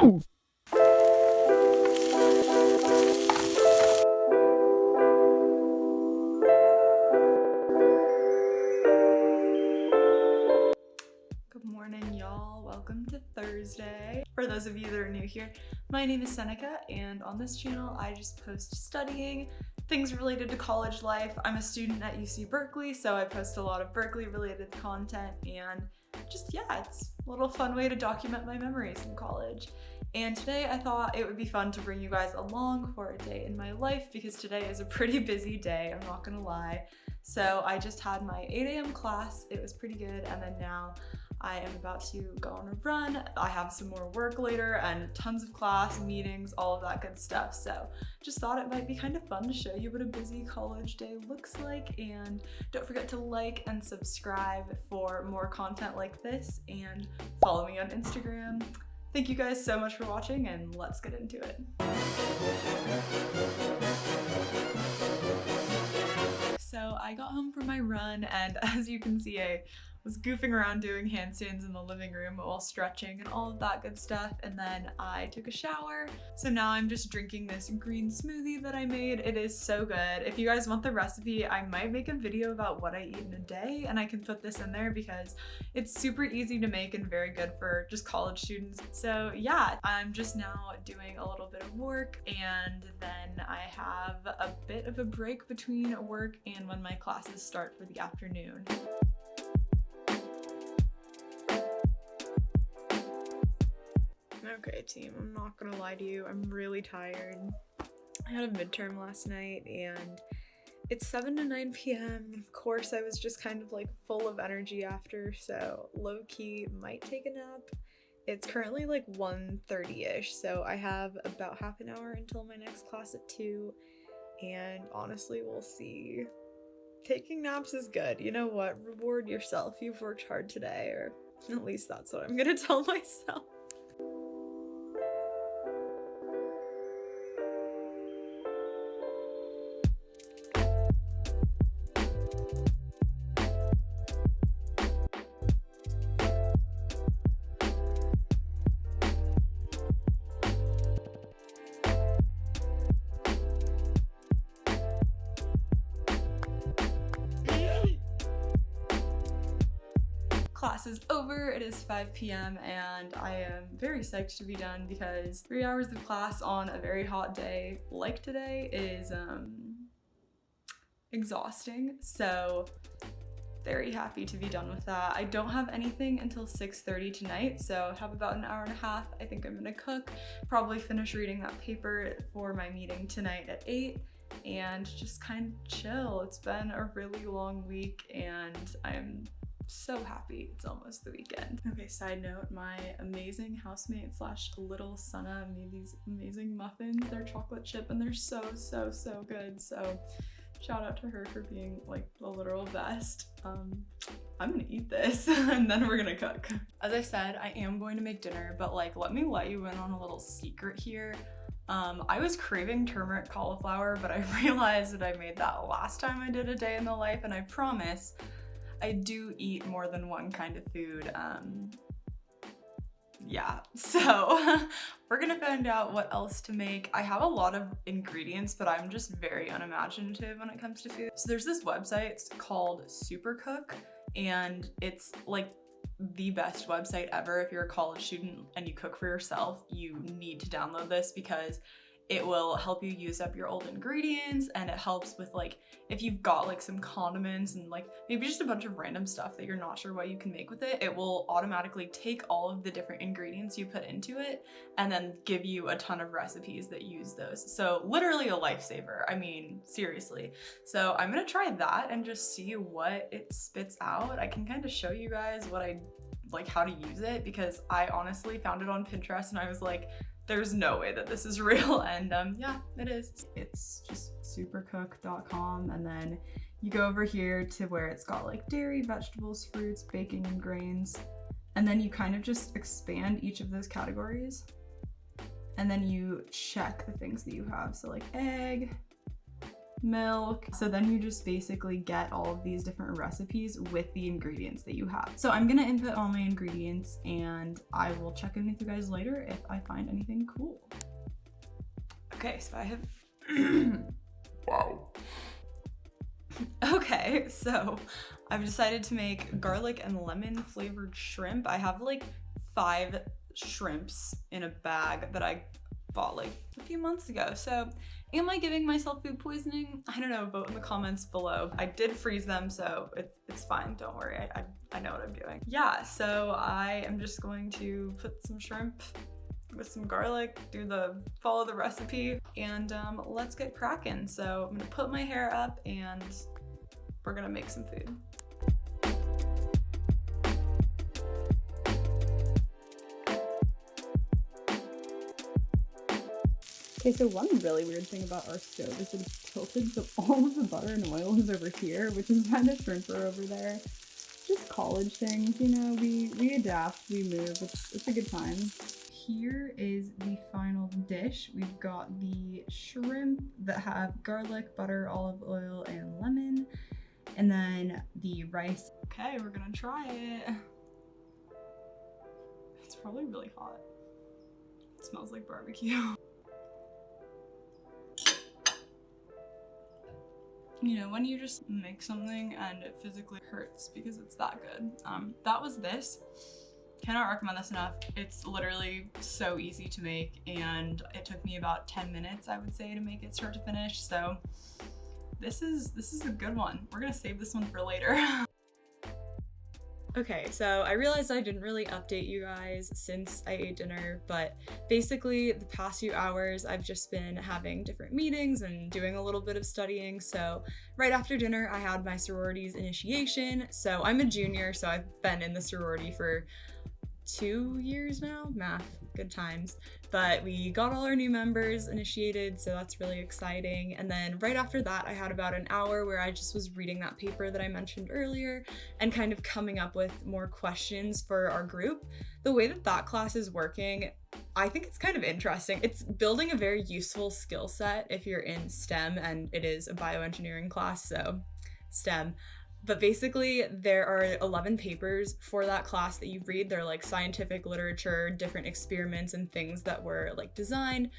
Good morning, y'all. Welcome to Thursday. For those of you that are new here, my name is Seneca, and on this channel, I just post studying, things related to college life. I'm a student at UC Berkeley, so I post a lot of Berkeley-related content, and just, it's a little fun way to document my memories in college. And today I thought it would be fun to bring you guys along for a day in my life, because today is a pretty busy day, I'm not gonna lie. So I just had my 8 a.m. class, it was pretty good, and then now I am about to go on a run. I have some more work later and tons of class, meetings, all of that good stuff. So just thought it might be kind of fun to show you what a busy college day looks like. And don't forget to like and subscribe for more content like this, and follow me on Instagram. Thank you guys so much for watching, and let's get into it. So I got home from my run, and as you can see, I was goofing around doing handstands in the living room while stretching and all of that good stuff, and then I took a shower. So now I'm just drinking this green smoothie that I made. It is so good. If you guys want the recipe, I might make a video about what I eat in a day, and I can put this in there because it's super easy to make and very good for just college students. So yeah, I'm just now doing a little bit of work, and then I have a bit of a break between work and when my classes start for the afternoon. Okay, team, I'm not gonna lie to you, I'm really tired. I had a midterm last night, and it's 7 to 9 p.m. Of course, I was just kind of like full of energy after, so low-key might take a nap. It's currently like 1:30-ish, so I have about half an hour until my next class at 2, and honestly, we'll see. Taking naps is good. You know what? Reward yourself. You've worked hard today, or at least that's what I'm gonna tell myself. Class is over, it is 5 p.m. and I am very psyched to be done, because 3 hours of class on a very hot day like today is exhausting. So very happy to be done with that. I don't have anything until 6:30 tonight, so I have about an hour and a half. I think I'm gonna cook, probably finish reading that paper for my meeting tonight at 8, and just kind of chill. It's been a really long week, and I'm so happy it's almost the weekend. Okay, side note, my amazing housemate slash little Sana made these amazing muffins. They're chocolate chip and they're so good. So shout out to her for being like the literal best. I'm gonna eat this and then we're gonna cook. As I said, I am going to make dinner, but like, let me let you in on a little secret here. I was craving turmeric cauliflower, but I realized that I made that last time I did a day in the life, and I promise I do eat more than one kind of food. So we're gonna find out what else to make. I have a lot of ingredients, but I'm just very unimaginative when it comes to food. So there's this website, it's called Supercook, and it's like the best website ever. If you're a college student and you cook for yourself, you need to download this, because it will help you use up your old ingredients, and it helps with like if you've got like some condiments and like maybe just a bunch of random stuff that you're not sure what you can make with it, it will automatically take all of the different ingredients you put into it and then give you a ton of recipes that use those. So literally a lifesaver. I mean, seriously. So I'm gonna try that and just see what it spits out. I can kind of show you guys what I like, how to use it, because I honestly found it on Pinterest and I was like, there's no way that this is real, and yeah, it is. It's just supercook.com, and then you go over here to where it's got like dairy, vegetables, fruits, baking, and grains, and then you kind of just expand each of those categories, and then you check the things that you have. So like egg, milk. So then you just basically get all of these different recipes with the ingredients that you have. So I'm gonna input all my ingredients and I will check in with you guys later if I find anything cool. Okay, so I have Wow. Okay, so I've decided to make garlic and lemon flavored shrimp. I have like 5 shrimps in a bag that I bought like a few months ago. So am I giving myself food poisoning? I don't know, vote in the comments below. I did freeze them, so it's fine, don't worry, I know what I'm doing. Yeah, so I am just going to put some shrimp with some garlic, follow the recipe, and let's get cracking. So I'm gonna put my hair up and we're gonna make some food. Okay, so one really weird thing about our stove is that it's tilted, so all of the butter and oil is over here, which is why the shrimp are over there. Just college things, you know, we adapt, we move, it's a good time. Here is the final dish. We've got the shrimp that have garlic, butter, olive oil, and lemon, and then the rice. Okay, we're gonna try it. It's probably really hot. It smells like barbecue. You know, when you just make something and it physically hurts because it's that good. That was this. Cannot recommend this enough. It's literally so easy to make and it took me about 10 minutes, I would say, to make it start to finish. So this is a good one. We're gonna save this one for later. Okay, so I realized I didn't really update you guys since I ate dinner, but basically the past few hours I've just been having different meetings and doing a little bit of studying. So right after dinner I had my sorority's initiation. So I'm a junior, so I've been in the sorority for 2 years now. Math, good times. But we got all our new members initiated, so that's really exciting. And then right after that, I had about an hour where I just was reading that paper that I mentioned earlier and kind of coming up with more questions for our group. The way that class is working, I think it's kind of interesting. It's building a very useful skill set if you're in STEM, and it is a bioengineering class, so STEM. But basically, there are 11 papers for that class that you read. They're like scientific literature, different experiments and things that were like designed.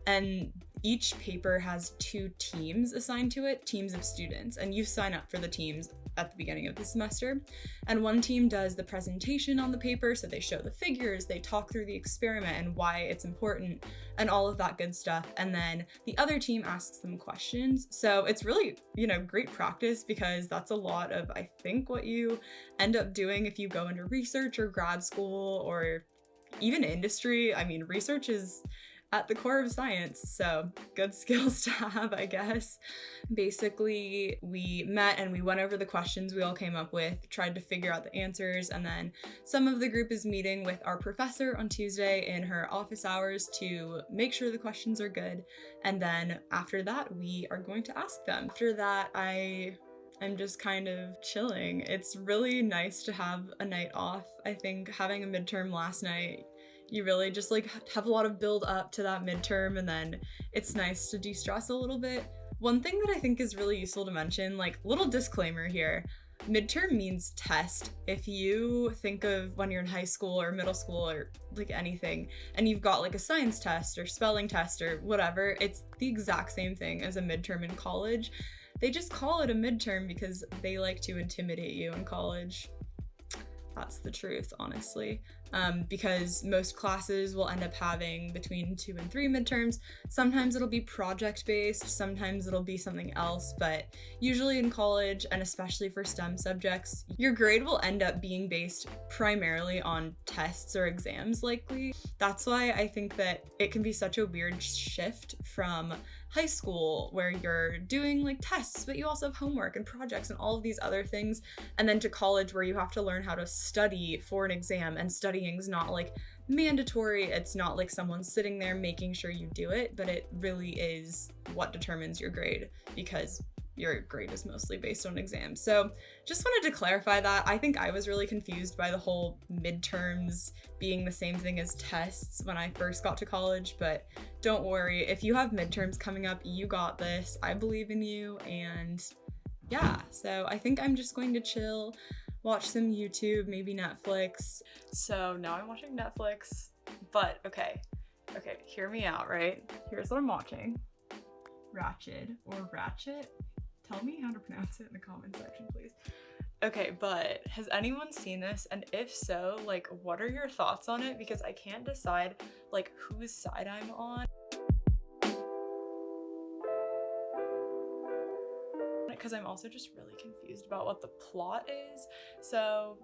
And each paper has 2 teams assigned to it, teams of students. And you sign up for the teams at the beginning of the semester. And one team does the presentation on the paper, so they show the figures, they talk through the experiment and why it's important and all of that good stuff. And then the other team asks them questions. So it's really, you know, great practice because that's a lot of, I think, what you end up doing if you go into research or grad school or even industry. I mean, research is at the core of science, so good skills to have, I guess. Basically, we met and we went over the questions we all came up with, tried to figure out the answers, and then some of the group is meeting with our professor on Tuesday in her office hours to make sure the questions are good, and then after that, we are going to ask them. After that, I'm just kind of chilling. It's really nice to have a night off. I think having a midterm last night, you really just like have a lot of build up to that midterm, and then it's nice to de-stress a little bit. One thing that I think is really useful to mention, like little disclaimer here, midterm means test. If you think of when you're in high school or middle school or like anything, and you've got like a science test or spelling test or whatever, it's the exact same thing as a midterm in college. They just call it a midterm because they like to intimidate you in college. That's the truth, honestly. Because most classes will end up having between 2 and 3 midterms. Sometimes it'll be project-based, sometimes it'll be something else, but usually in college, and especially for STEM subjects, your grade will end up being based primarily on tests or exams, likely. That's why I think that it can be such a weird shift from high school, where you're doing like tests, but you also have homework and projects and all of these other things, and then to college, where you have to learn how to study for an exam, and studying's not like mandatory. It's not like someone's sitting there making sure you do it, but it really is what determines your grade, because your grade is mostly based on exams. So just wanted to clarify that. I think I was really confused by the whole midterms being the same thing as tests when I first got to college, but don't worry. If you have midterms coming up, you got this. I believe in you. And yeah, so I think I'm just going to chill, watch some YouTube, maybe Netflix. So now I'm watching Netflix, but okay, hear me out, right? Here's what I'm watching. Ratchet. Tell me how to pronounce it in the comment section, please. Okay, but has anyone seen this? And if so, like, what are your thoughts on it? Because I can't decide, like, whose side I'm on. Because I'm also just really confused about what the plot is. So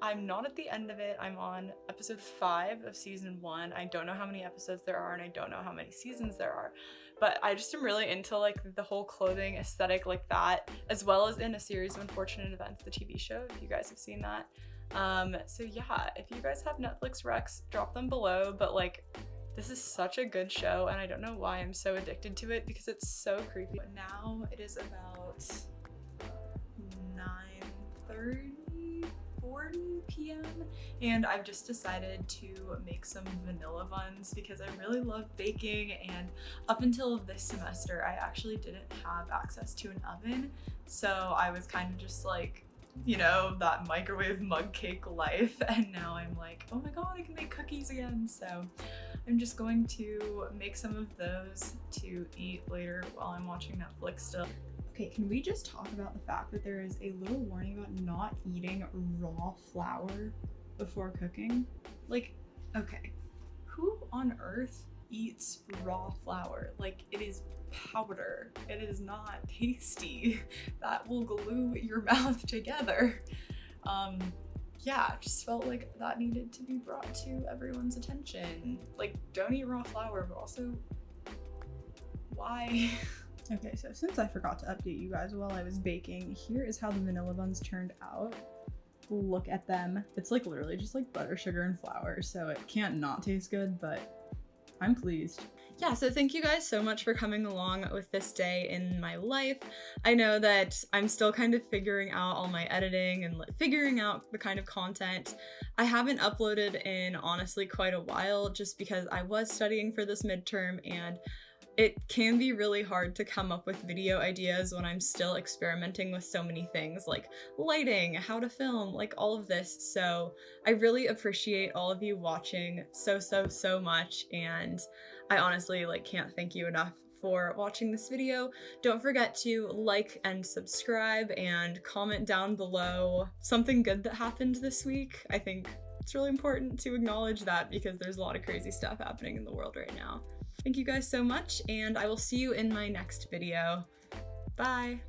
I'm not at the end of it. I'm on episode 5 of season 1. I don't know how many episodes there are, and I don't know how many seasons there are. But I just am really into like the whole clothing aesthetic like that, as well as in A Series of Unfortunate Events, the TV show, if you guys have seen that. So yeah, if you guys have Netflix recs, drop them below. But like, this is such a good show, and I don't know why I'm so addicted to it because it's so creepy. But now it is about 9:40 p.m. and I've just decided to make some vanilla buns because I really love baking, and up until this semester I actually didn't have access to an oven, so I was kind of just like, you know, that microwave mug cake life, and now I'm like, oh my god, I can make cookies again. So I'm just going to make some of those to eat later while I'm watching Netflix still. Okay, can we just talk about the fact that there is a little warning about not eating raw flour before cooking? Like, okay, who on earth eats raw flour? Like, it is powder. It is not tasty. That will glue your mouth together. Yeah, just felt like that needed to be brought to everyone's attention. Like, don't eat raw flour, but also, why? Okay, so since I forgot to update you guys while I was baking, here is how the vanilla buns turned out. Look at them. It's like literally just like butter, sugar, and flour, so it can't not taste good, but I'm pleased. Yeah, so thank you guys so much for coming along with this day in my life. I know that I'm still kind of figuring out all my editing and figuring out the kind of content. I haven't uploaded in honestly quite a while just because I was studying for this midterm, and it can be really hard to come up with video ideas when I'm still experimenting with so many things like lighting, how to film, like all of this. So I really appreciate all of you watching so much, and I honestly like can't thank you enough for watching this video. Don't forget to like and subscribe and comment down below something good that happened this week. I think it's really important to acknowledge that because there's a lot of crazy stuff happening in the world right now. Thank you guys so much, and I will see you in my next video. Bye!